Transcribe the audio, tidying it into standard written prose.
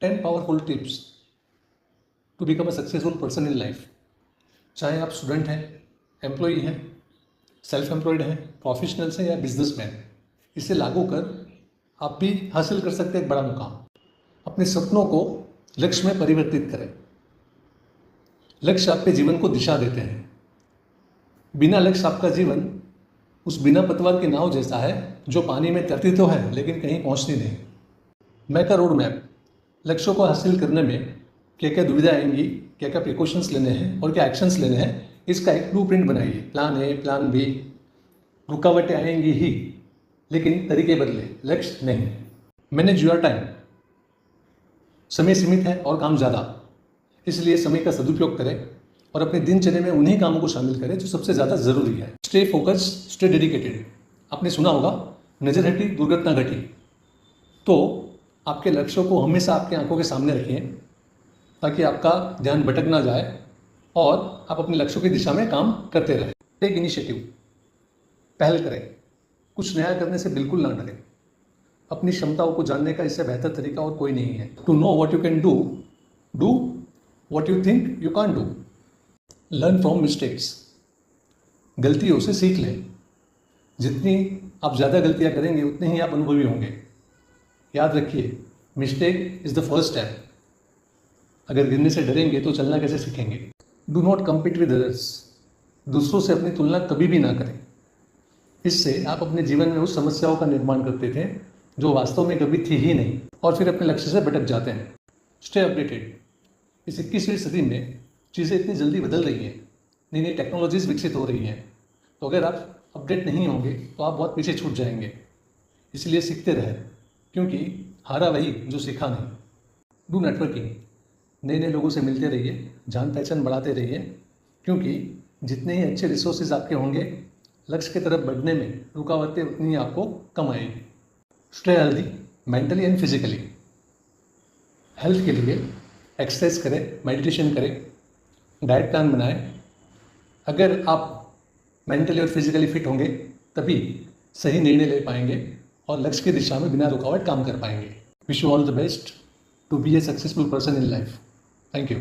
10 powerful tips to become a successful person in life. चाहे आप student हैं, employee हैं, सेल्फ एम्प्लॉयड हैं, प्रोफेशनल्स हैं या बिजनेसमैन, इसे लागू कर आप भी हासिल कर सकते हैं एक बड़ा मुकाम। अपने सपनों को लक्ष्य में परिवर्तित करें। लक्ष्य आपके जीवन को दिशा देते हैं। बिना लक्ष्य आपका जीवन उस बिना पतवार की नाव जैसा है जो पानी में तैरती तो है लेकिन कहीं पहुंचती नहीं। Make a road map. लक्ष्यों को हासिल करने में क्या क्या दुविधा आएंगी, क्या क्या प्रिकॉशंस लेने हैं और क्या एक्शंस लेने हैं, इसका एक ब्लूप्रिंट बनाइए। Plan A, plan B. रुकावटें आएंगी ही, लेकिन तरीके बदले, लक्ष्य नहीं। Manage your time. समय सीमित है और काम ज़्यादा, इसलिए समय का सदुपयोग करें और अपने दिनचर्या में उन्हीं कामों को शामिल करें जो सबसे ज़्यादा ज़रूरी है। Stay focus, stay dedicated. आपने सुना होगा, नज़र हटी दुर्घटना घटी। तो आपके लक्ष्यों को हमेशा आपके आंखों के सामने रखिए ताकि आपका ध्यान भटक ना जाए और आप अपने लक्ष्यों की दिशा में काम करते रहें। Take initiative. पहल करें। कुछ नया करने से बिल्कुल ना डरें। अपनी क्षमताओं को जानने का इससे बेहतर तरीका और कोई नहीं है। To know what you can do, do what you think you can't do. Learn from mistakes. गलतियों से सीख लें। जितनी आप ज़्यादा गलतियां करेंगे उतने ही आप अनुभवी होंगे। याद रखिए, mistake is the first step. अगर गिरने से डरेंगे तो चलना कैसे सीखेंगे। Do not compete with others. दूसरों से अपनी तुलना कभी भी ना करें। इससे आप अपने जीवन में उस समस्याओं का निर्माण करते थे जो वास्तव में कभी थी ही नहीं और फिर अपने लक्ष्य से भटक जाते हैं। Stay updated. इस 21वीं सदी में चीज़ें इतनी जल्दी बदल रही हैं, नई नई टेक्नोलॉजीज विकसित हो रही हैं, तो अगर आप अपडेट नहीं होंगे तो आप बहुत पीछे छूट जाएंगे। इसलिए सीखते रहें, क्योंकि हारा वही जो सीखा नहीं। Do networking. नए नए लोगों से मिलते रहिए, जान पहचान बढ़ाते रहिए, क्योंकि जितने ही अच्छे रिसोर्सेज आपके होंगे, लक्ष्य की तरफ बढ़ने में रुकावटें उतनी ही आपको कम आएगी। Stay healthy, mentally and physically. Health के लिए एक्सरसाइज करें, मेडिटेशन करें, डाइट प्लान बनाएं। अगर आप मेंटली और फिजिकली फिट होंगे तभी सही निर्णय ले पाएंगे और लक्ष्य की दिशा में बिना रुकावट काम कर पाएंगे। Wish you all the best to be a successful person in life. Thank you.